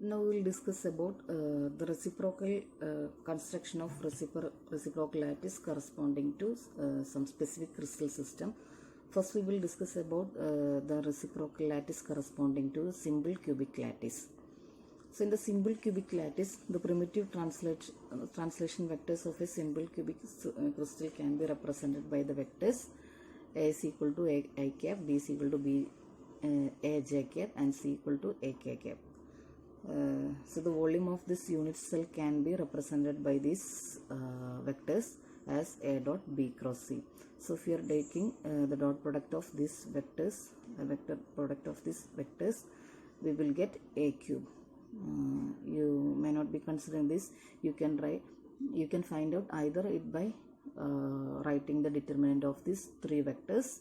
Now we will discuss about the reciprocal construction of reciprocal lattice corresponding to some specific crystal system. First we will discuss about the reciprocal lattice corresponding to simple cubic lattice. So in the simple cubic lattice, the primitive translation vectors of a simple cubic crystal can be represented by the vectors A is equal to I cap, B is equal to B A j cap, and C equal to A k cap. So the volume of this unit cell can be represented by these vectors as A dot B cross C. So if you are taking the dot product of these vectors, the vector product of these vectors, we will get A cube. You may not be considering this. You can find out either it by writing the determinant of these three vectors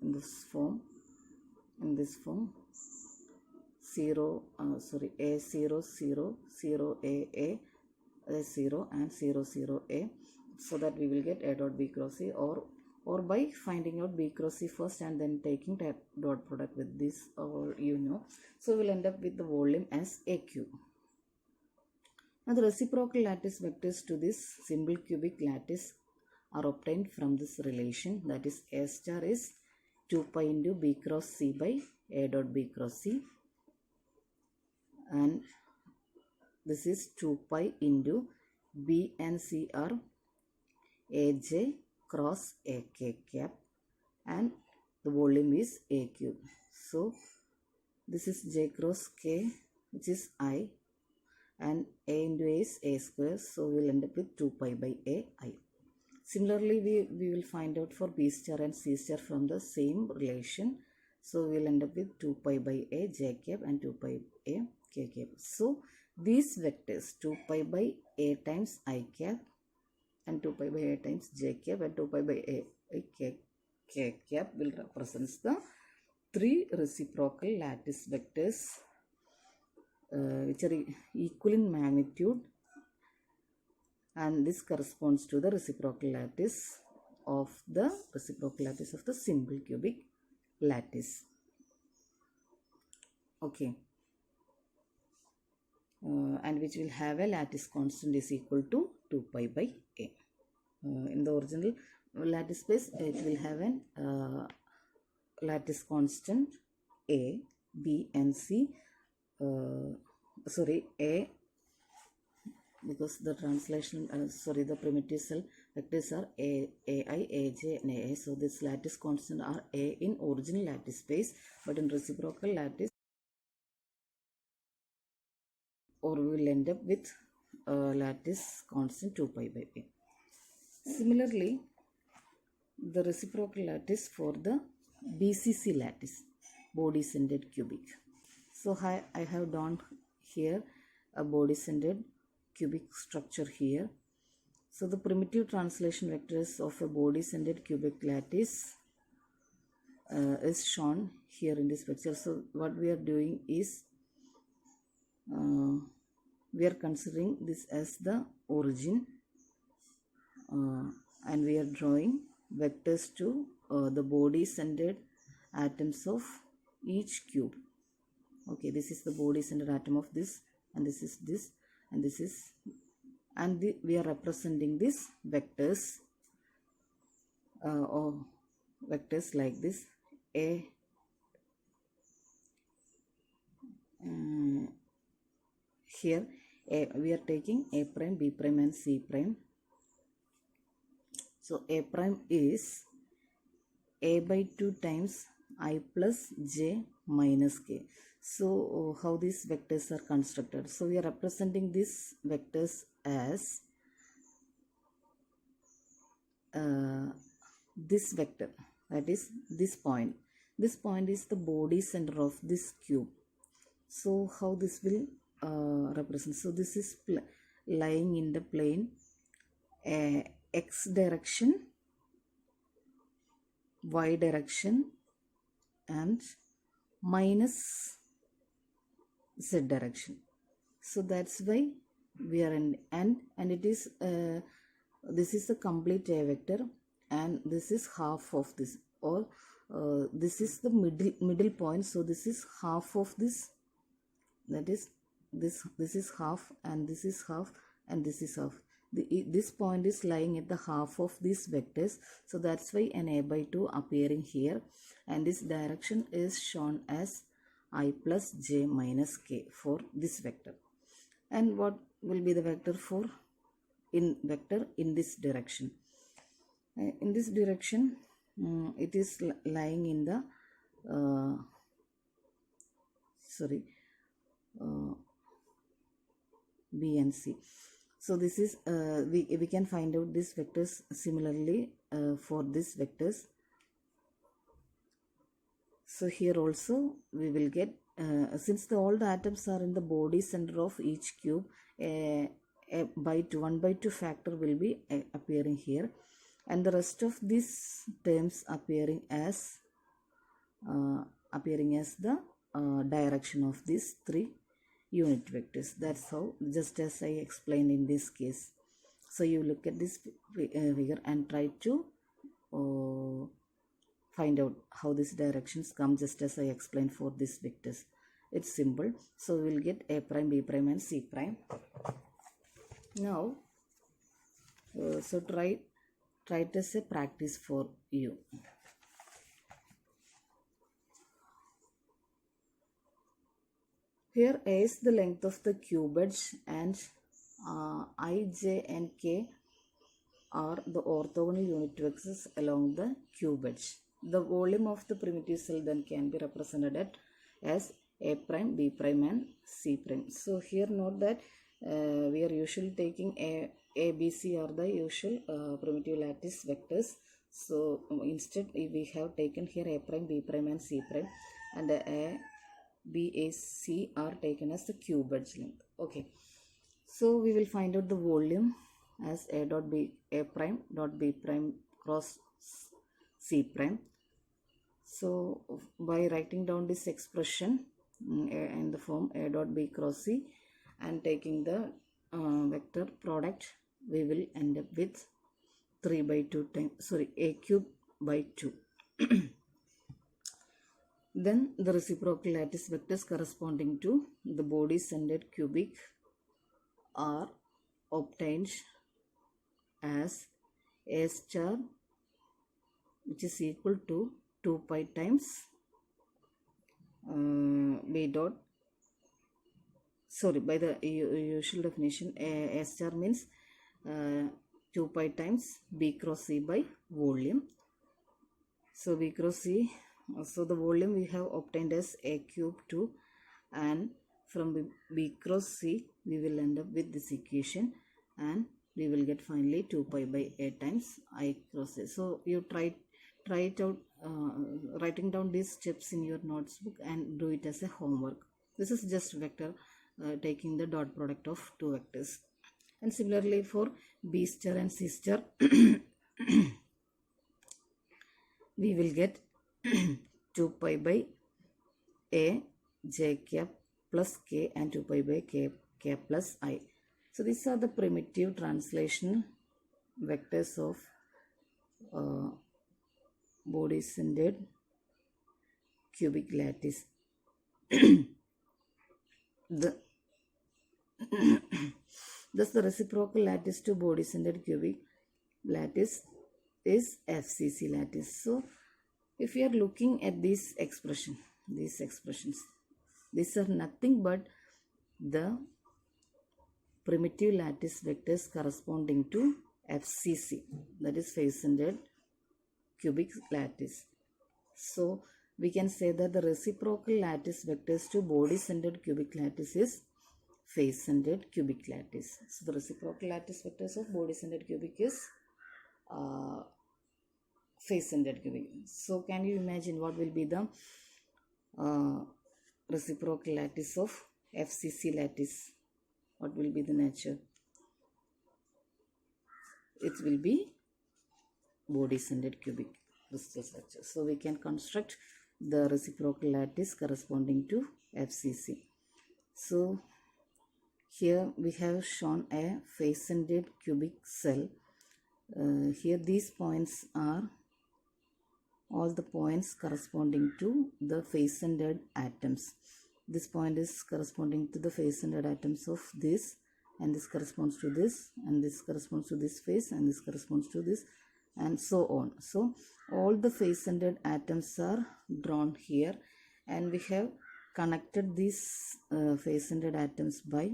in this form. 0 A 0 0 0 A 0 and 0 0 A, so that we will get A dot B cross C, or by finding out B cross C first and then taking that dot product with this, or so we will end up with the volume as A cube. Now the reciprocal lattice vectors to this simple cubic lattice are obtained from this relation, that is A star is 2 pi into B cross C by A dot B cross C, and this is 2 pi into B and C are AJ cross AK cap, and the volume is A cube. So this is J cross K, which is I, and A into A is A square, so we will end up with 2 pi by A I. Similarly, we will find out for B star and C star from the same relation. So we will end up with 2 pi by A j cap and 2 pi A k cap. So these vectors 2 pi by A times I cap and 2 pi by A times j cap and 2 pi by A k cap will represent the three reciprocal lattice vectors which are equal in magnitude, and this corresponds to the reciprocal lattice of the simple cubic lattice. Okay. And which will have a lattice constant is equal to 2 pi by A. In the original lattice space, it will have an lattice constant A, B and C. A, because the translation, the primitive cell vectors are AI, AJ and AA. So this lattice constant are A in original lattice space, but in reciprocal lattice, or we will end up with lattice constant 2 pi by A. Similarly, the reciprocal lattice for the BCC lattice, body-centered cubic. So I have drawn here a body-centered cubic structure here. So the primitive translation vectors of a body-centered cubic lattice is shown here in this picture. So what we are doing is we are considering this as the origin, and we are drawing vectors to the body-centered atoms of each cube. Okay, this is the body-centered atom of this, and this is this, and this is, and we are representing these vectors or vectors like this. Here we are taking A prime, B prime and C prime. So A prime is A by 2 times I plus J minus K. So how these vectors are constructed? So we are representing these vectors as this vector, that is this point. This point is the body center of this cube. So how this will represent? So this is lying in the plane X direction, Y direction and minus Z direction. So that's why we are in, and it is this is the complete A vector, and this is half of this, or this is the middle point. So this is half of this that is this is half, and this is half, and this is half. This point is lying at the half of these vectors, so that's why an a by 2 appearing here, and this direction is shown as I plus j minus k for this vector. And what will be the vector for in this direction? In this direction, it is lying in the B and C. So this is we can find out these vectors similarly for these vectors. So here also we will get since all the atoms are in the body center of each cube, a 1 by 2 factor will be appearing here, and the rest of these terms appearing as the direction of these 3 unit vectors. That's how, just as I explained in this case. So you look at this figure and try to find out how these directions come, just as I explained for these vectors. It's simple. So we will get a prime, b prime and c prime. Now so try it as a practice for you. Here A is the length of the cube edge, and I, j and k are the orthogonal unit vectors along the cube edge. The volume of the primitive cell then can be represented as a prime, b prime and c prime. So here note that we are usually taking a, b, c are the usual primitive lattice vectors. So instead we have taken here a prime, b prime and c prime, and a, b, a, c are taken as the cube edge length. Okay, so we will find out the volume as a dot b, a prime dot b prime cross c prime. So by writing down this expression in the form a dot b cross c and taking the vector product, we will end up with 3 by 2 times, a cube by 2. Then the reciprocal lattice vectors corresponding to the body centered cubic are obtained as a star, which is equal to 2 pi times b dot, by the usual definition, a star means 2 pi times b cross c by volume. So b cross c, so the volume we have obtained as a cube 2, and from b cross c we will end up with this equation, and we will get finally 2 pi by a times I cross a. So you try it out, writing down these steps in your notebook and do it as a homework. This is just vector taking the dot product of 2 vectors. And similarly for b star and c star we will get 2 pi by a j cap plus k and 2 pi by k plus I. So these are the primitive translation vectors of body centered cubic lattice. Thus the reciprocal lattice to body centered cubic lattice is FCC lattice. So if you are looking at these expressions, these are nothing but the primitive lattice vectors corresponding to FCC, that is face centered cubic lattice. So we can say that the reciprocal lattice vectors to body centered cubic lattice is face centered cubic lattice. So the reciprocal lattice vectors of body centered cubic is face centered cubic. So can you imagine what will be the reciprocal lattice of FCC lattice? What will be the nature? It will be body centered cubic crystal structure. So we can construct the reciprocal lattice corresponding to FCC. So here we have shown a face centered cubic cell. Here these points are all the points corresponding to the face centered atoms. this point is corresponding to the face-centered atoms of this, and this corresponds to this, and this corresponds to this face, and this corresponds to this, and so on. So all the face-centered atoms are drawn here, and we have connected these face-centered atoms by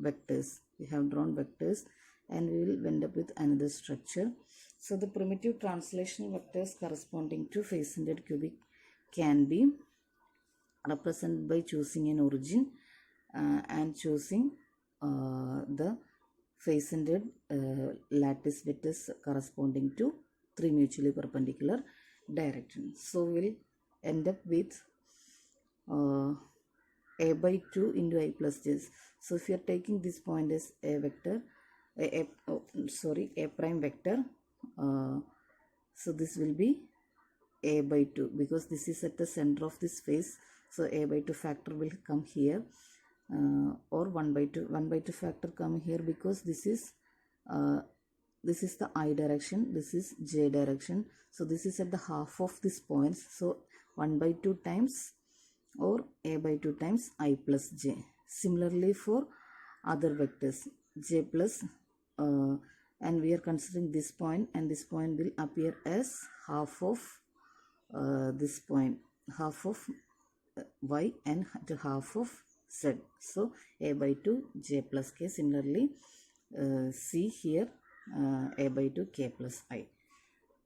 vectors. We have drawn vectors, and we will end up with another structure. So the primitive translational vectors corresponding to face-centered cubic can be represented by choosing an origin and choosing the face-centered lattice vectors corresponding to 3 mutually perpendicular directions. So we'll end up with a by 2 into I plus j. So if you are taking this point as a vector, a prime vector, so this will be a by 2 because this is at the center of this face. So a by 2 factor will come here, or 1 by 2 factor come here because this is the I direction, this is j direction. So this is at the half of this points. So 1 by 2 times or a by 2 times I plus j. Similarly for other vectors, j plus and we are considering this point, and this point will appear as half of this point, half of y and half of z. So a by 2 j plus k. Similarly c here a by 2 k plus I.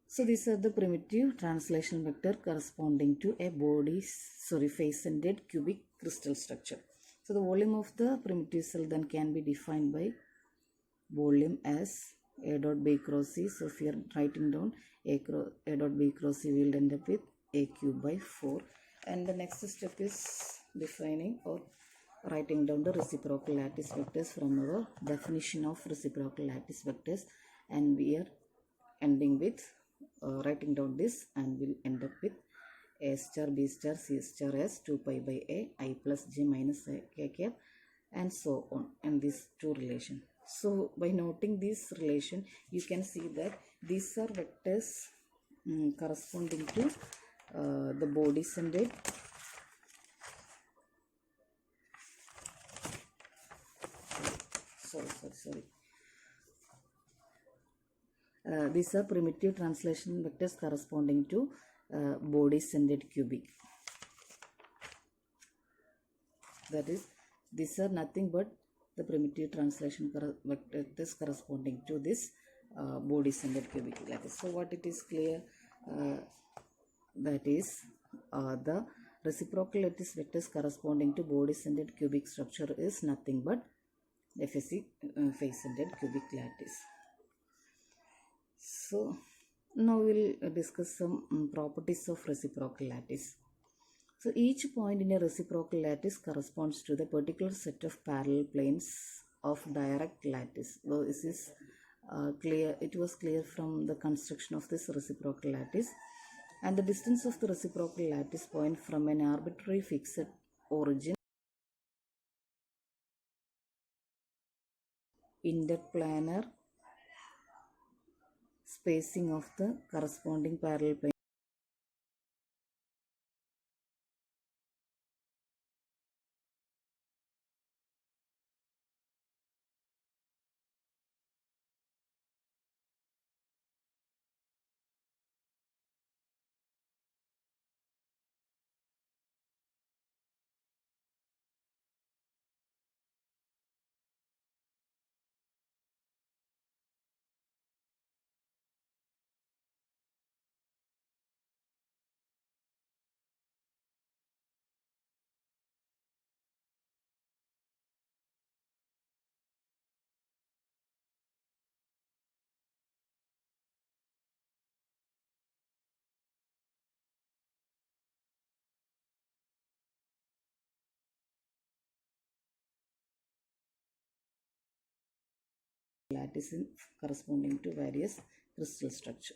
So these are the primitive translation vector corresponding to a face-centered cubic crystal structure. So the volume of the primitive cell then can be defined by volume as a dot b cross c. So if we are writing down a dot b cross c, we will end up with a cube by 4. And the next step is defining or writing down the reciprocal lattice vectors from our definition of reciprocal lattice vectors, and we are ending with writing down this, and we'll end up with a star b star c star as 2 pi by a I plus j minus k cap, and so on, and these two relation. So by noting this relation, you can see that these are vectors corresponding to the body-centered these are primitive translation vectors corresponding to body-centered cubic. That is, these are nothing but the primitive translation vectors corresponding to this body-centered cubic lattice. So what it is clear, that is the reciprocal lattice vectors corresponding to body-centered cubic structure is nothing but FSC face-centered cubic lattice. So now we will discuss some properties of reciprocal lattice. So each point in a reciprocal lattice corresponds to the particular set of parallel planes of direct lattice. Well, this is clear. It was clear from the construction of this reciprocal lattice. And the distance of the reciprocal lattice point from an arbitrary fixed origin interplanar spacing of the corresponding parallel plane lattice corresponding to various crystal structure.